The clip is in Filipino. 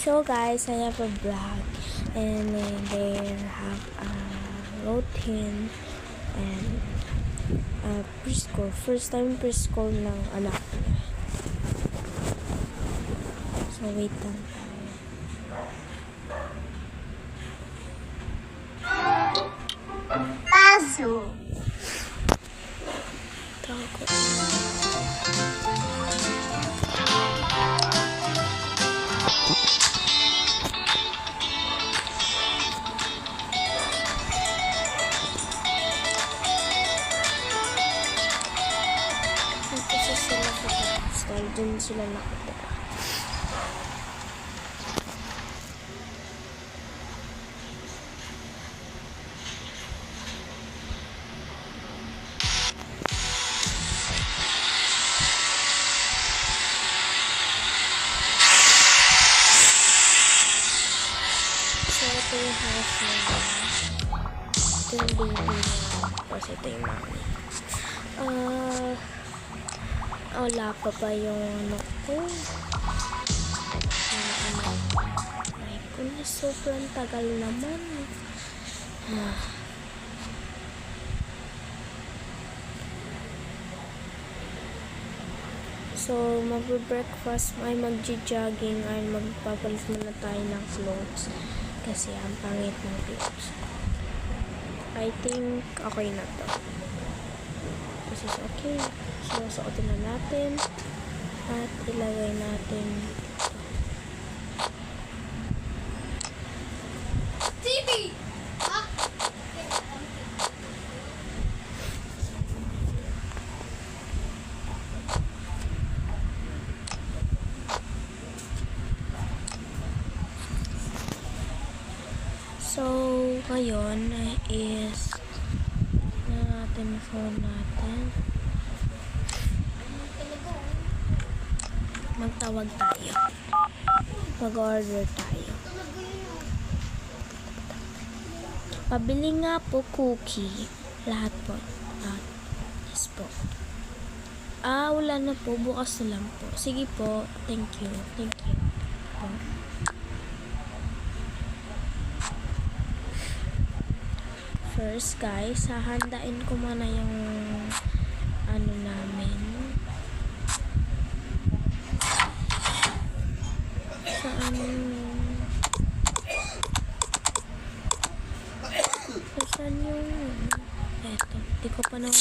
So guys, I have a vlog and they have a routine and preschool. First time preschool ng anak niya. So wait lang tayo. Paso. Takot. Kasi sila sa taas dahil dun sila nakatira. So ito yung house nila. Ito yung baby niya. Tapos ito yung mommy. Wala pa ba yung anak ko? Ay, kung sobrang tagal naman. So, mag-breakfast, ay mag-jogging, ay magpapalit muna tayo ng clothes. Kasi ang pangit ng clothes. I think okay na to. This is okay. So, suotin na natin. At ilagay natin TV! Ha? So, ngayon is natin phone natin. Magtawag tayo. Mag-order tayo. Pabili nga po cookie. Lahat po. Yes po. Wala na po. Bukas na lang po. Sige po. Thank you. Thank you. Po. First guys, hahandain ko muna yung ano namin. Saan yung eto, di ko pa naman